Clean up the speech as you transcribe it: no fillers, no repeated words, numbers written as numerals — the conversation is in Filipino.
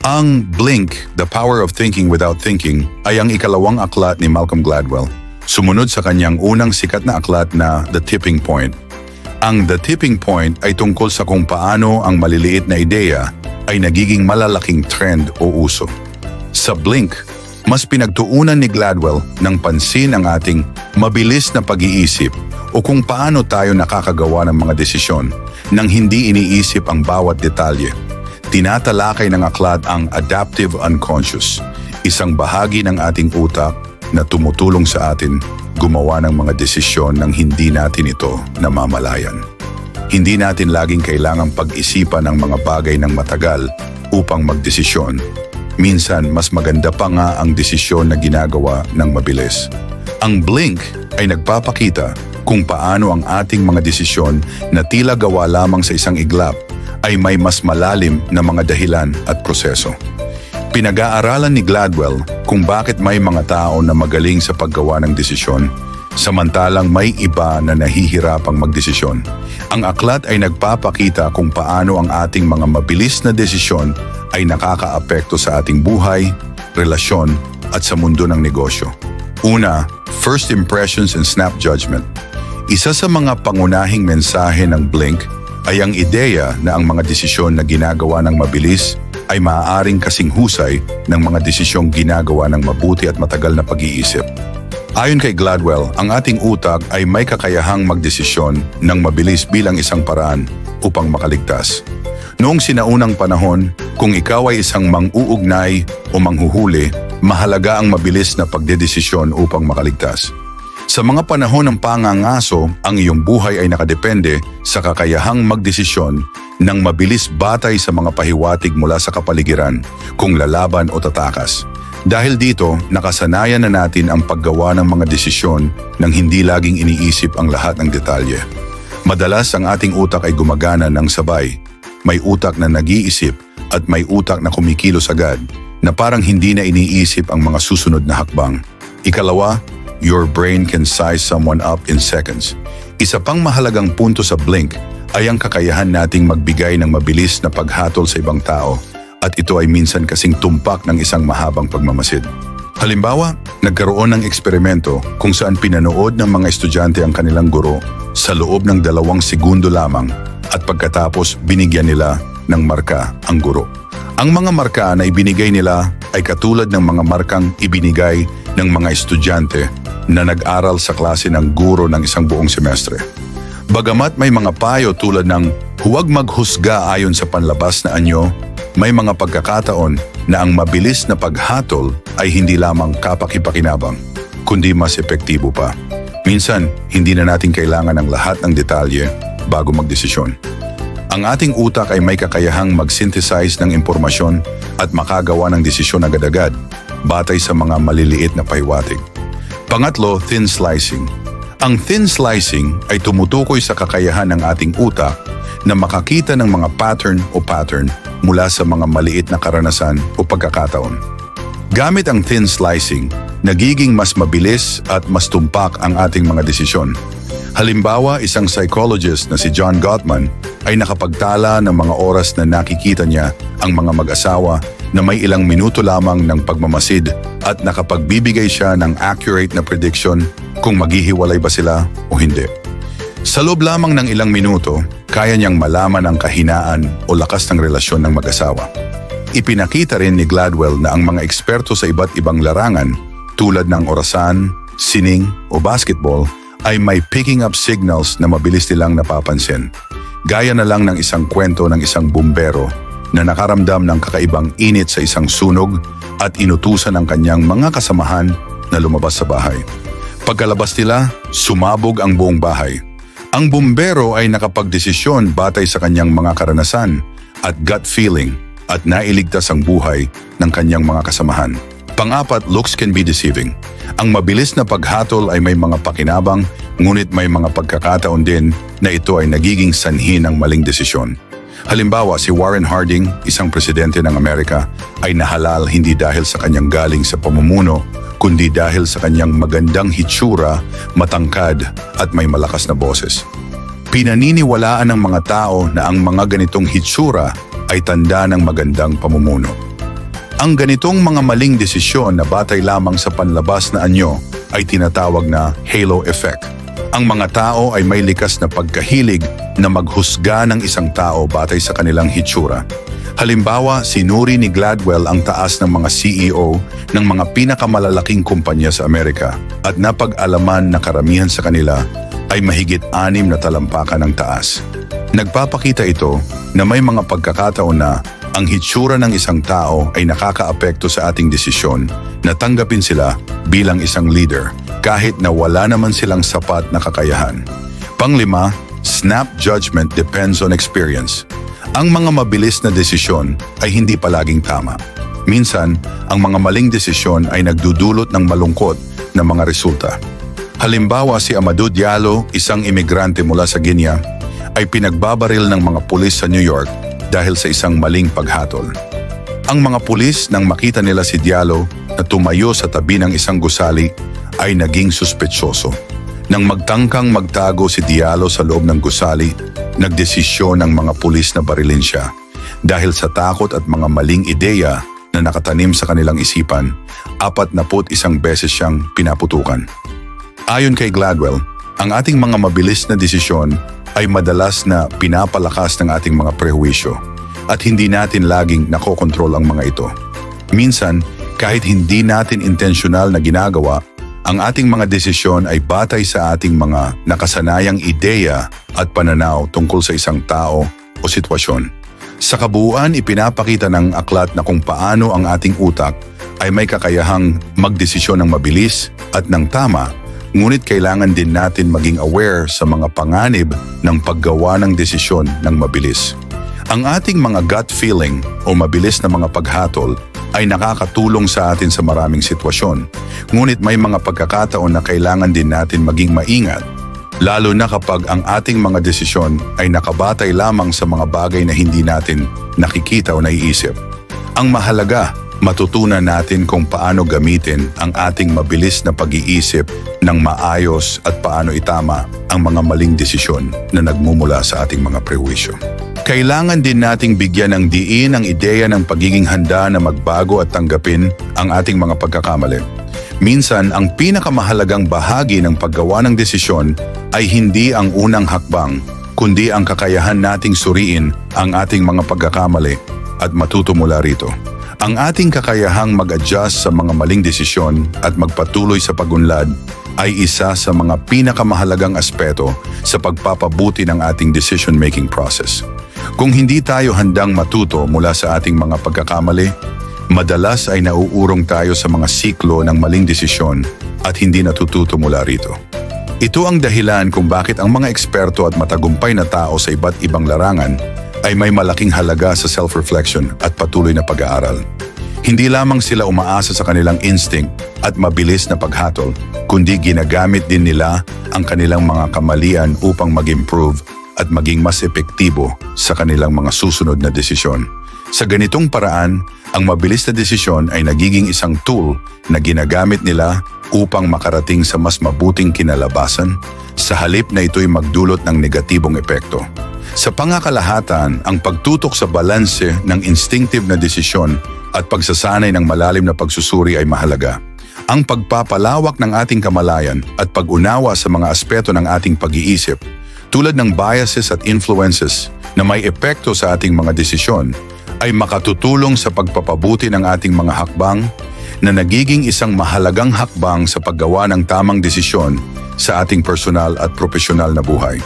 Ang Blink, The Power of Thinking Without Thinking ay ang ikalawang aklat ni Malcolm Gladwell, sumunod sa kanyang unang sikat na aklat na The Tipping Point. Ang The Tipping Point ay tungkol sa kung paano ang maliliit na ideya ay nagiging malalaking trend o uso. Sa Blink, mas pinagtuunan ni Gladwell ng pansin ang ating mabilis na pag-iisip o kung paano tayo nakakagawa ng mga desisyon nang hindi iniisip ang bawat detalye. Tinatalakay ng aklat ang adaptive unconscious, isang bahagi ng ating utak na tumutulong sa atin gumawa ng mga desisyon nang hindi natin ito namamalayan. Hindi natin laging kailangang pag-isipan ang mga bagay ng matagal upang magdesisyon. Minsan, mas maganda pa nga ang desisyon na ginagawa ng mabilis. Ang Blink ay nagpapakita kung paano ang ating mga desisyon na tila gawa lamang sa isang iglap ay may mas malalim na mga dahilan at proseso. Pinag-aaralan ni Gladwell kung bakit may mga tao na magaling sa paggawa ng desisyon, samantalang may iba na nahihirapang magdesisyon. Ang aklat ay nagpapakita kung paano ang ating mga mabilis na desisyon ay nakakaapekto sa ating buhay, relasyon at sa mundo ng negosyo. Una, first impressions and snap judgment. Isa sa mga pangunahing mensahe ng Blink ay ang ideya na ang mga desisyon na ginagawa ng mabilis ay maaaring kasing husay ng mga desisyong ginagawa ng mabuti at matagal na pag-iisip. Ayon kay Gladwell, ang ating utak ay may kakayahang magdesisyon ng mabilis bilang isang paraan upang makaligtas. Noong sinaunang panahon, kung ikaw ay isang mang-uugnay o manghuhuli, mahalaga ang mabilis na pagdedesisyon upang makaligtas. Sa mga panahon ng pangangaso, ang iyong buhay ay nakadepende sa kakayahang magdesisyon ng mabilis batay sa mga pahiwatig mula sa kapaligiran, kung lalaban o tatakas. Dahil dito, nakasanayan na natin ang paggawa ng mga desisyon nang hindi laging iniisip ang lahat ng detalye. Madalas ang ating utak ay gumagana ng sabay. May utak na nag-iisip at may utak na kumikilos agad na parang hindi na iniisip ang mga susunod na hakbang. Ikalawa, your brain can size someone up in seconds. Isa pang mahalagang punto sa Blink ay ang kakayahan nating magbigay ng mabilis na paghatol sa ibang tao, at ito ay minsan kasing tumpak ng isang mahabang pagmamasid. Halimbawa, nagkaroon ng eksperimento kung saan pinanood ng mga estudyante ang kanilang guro sa loob ng 2 segundo lamang, at pagkatapos binigyan nila ng marka ang guro. Ang mga marka na ibinigay nila ay katulad ng mga markang ibinigay ng mga estudyante na nag-aral sa klase ng guro ng isang buong semestre. Bagamat may mga payo tulad ng huwag maghusga ayon sa panlabas na anyo, may mga pagkakataon na ang mabilis na paghatol ay hindi lamang kapakipakinabang, kundi mas epektibo pa. Minsan, hindi na natin kailangan ng lahat ng detalye bago magdesisyon. Ang ating utak ay may kakayahang mag-synthesize ng impormasyon at makagawa ng desisyon agad-agad batay sa mga maliliit na pahiwatig. Pangatlo, thin slicing. Ang thin slicing ay tumutukoy sa kakayahan ng ating utak na makakita ng mga pattern mula sa mga maliit na karanasan o pagkakataon. Gamit ang thin slicing, nagiging mas mabilis at mas tumpak ang ating mga desisyon. Halimbawa, isang psychologist na si John Gottman ay nakapagtala ng mga oras na nakikita niya ang mga mag-asawa na may ilang minuto lamang ng pagmamasid at nakapagbibigay siya ng accurate na prediction kung maghihiwalay ba sila o hindi. Sa loob lamang ng ilang minuto, kaya niyang malaman ang kahinaan o lakas ng relasyon ng mag-asawa. Ipinakita rin ni Gladwell na ang mga eksperto sa iba't ibang larangan tulad ng orasan, sining o basketball ay may picking up signals na mabilis nilang napapansin. Gaya na lang ng isang kwento ng isang bumbero na nakaramdam ng kakaibang init sa isang sunog at inutusan ang kanyang mga kasamahan na lumabas sa bahay. Pagkalabas nila, sumabog ang buong bahay. Ang bumbero ay nakapagdesisyon batay sa kanyang mga karanasan at gut feeling at nailigtas ang buhay ng kanyang mga kasamahan. Pang-apat, looks can be deceiving. Ang mabilis na paghatol ay may mga pakinabang, ngunit may mga pagkakataon din na ito ay nagiging sanhi ng maling desisyon. Halimbawa, si Warren Harding, isang presidente ng Amerika, ay nahalal hindi dahil sa kanyang galing sa pamumuno, kundi dahil sa kanyang magandang hitsura, matangkad at may malakas na boses. Pinaniniwalaan ng mga tao na ang mga ganitong hitsura ay tanda ng magandang pamumuno. Ang ganitong mga maling desisyon na batay lamang sa panlabas na anyo ay tinatawag na halo effect. Ang mga tao ay may likas na pagkahilig na maghusga ng isang tao batay sa kanilang hitsura. Halimbawa, sinuri ni Gladwell ang taas ng mga CEO ng mga pinakamalalaking kumpanya sa Amerika at napag-alaman na karamihan sa kanila ay mahigit 6 na talampakan ng taas. Nagpapakita ito na may mga pagkakataon na ang hitsura ng isang tao ay nakakaapekto sa ating desisyon na tanggapin sila bilang isang leader kahit na wala naman silang sapat na kakayahan. Panglima, snap judgment depends on experience. Ang mga mabilis na desisyon ay hindi palaging tama. Minsan, ang mga maling desisyon ay nagdudulot ng malungkot na mga resulta. Halimbawa, si Amadou Diallo, isang imigrante mula sa Guinea, ay pinagbabaril ng mga pulis sa New York dahil sa isang maling paghatol. Ang mga pulis nang makita nila si Diallo na tumayo sa tabi ng isang gusali ay naging suspetsyoso. Nang magtangkang magtago si Diallo sa loob ng gusali, nagdesisyon ng mga pulis na barilin siya. Dahil sa takot at mga maling ideya na nakatanim sa kanilang isipan, 41 beses siyang pinaputukan. Ayon kay Gladwell, ang ating mga mabilis na desisyon ay madalas na pinapalakas ng ating mga prehuwisyo at hindi natin laging nakokontrol ang mga ito. Minsan, kahit hindi natin intensyonal na ginagawa, ang ating mga desisyon ay batay sa ating mga nakasanayang ideya at pananaw tungkol sa isang tao o sitwasyon. Sa kabuuan, ipinapakita ng aklat na kung paano ang ating utak ay may kakayahang magdesisyon ng mabilis at ng tama, ngunit kailangan din natin maging aware sa mga panganib ng paggawa ng desisyon ng mabilis. Ang ating mga gut feeling o mabilis na mga paghatol ay nakakatulong sa atin sa maraming sitwasyon. Ngunit may mga pagkakataon na kailangan din natin maging maingat, lalo na kapag ang ating mga desisyon ay nakabatay lamang sa mga bagay na hindi natin nakikita o naiisip. Ang mahalaga, matutunan natin kung paano gamitin ang ating mabilis na pag-iisip ng maayos at paano itama ang mga maling desisyon na nagmumula sa ating mga prewisyo. Kailangan din nating bigyan ng diin ang ideya ng pagiging handa na magbago at tanggapin ang ating mga pagkakamali. Minsan, ang pinakamahalagang bahagi ng paggawa ng desisyon ay hindi ang unang hakbang, kundi ang kakayahan nating suriin ang ating mga pagkakamali at matuto mula rito. Ang ating kakayahang mag-adjust sa mga maling desisyon at magpatuloy sa pagunlad ay isa sa mga pinakamahalagang aspeto sa pagpapabuti ng ating decision-making process. Kung hindi tayo handang matuto mula sa ating mga pagkakamali, madalas ay nauurong tayo sa mga siklo ng maling desisyon at hindi natututo mula rito. Ito ang dahilan kung bakit ang mga eksperto at matagumpay na tao sa iba't ibang larangan ay may malaking halaga sa self-reflection at patuloy na pag-aaral. Hindi lamang sila umaasa sa kanilang instinct at mabilis na paghatol, kundi ginagamit din nila ang kanilang mga kamalian upang mag-improve at maging mas epektibo sa kanilang mga susunod na desisyon. Sa ganitong paraan, ang mabilis na desisyon ay nagiging isang tool na ginagamit nila upang makarating sa mas mabuting kinalabasan sa halip na ito'y magdulot ng negatibong epekto. Sa pangakalahatan, ang pagtutok sa balanse ng instinctive na desisyon at pagsasanay ng malalim na pagsusuri ay mahalaga. Ang pagpapalawak ng ating kamalayan at pag-unawa sa mga aspeto ng ating pag-iisip, tulad ng biases at influences na may epekto sa ating mga desisyon, ay makatutulong sa pagpapabuti ng ating mga hakbang na nagiging isang mahalagang hakbang sa paggawa ng tamang desisyon sa ating personal at profesional na buhay.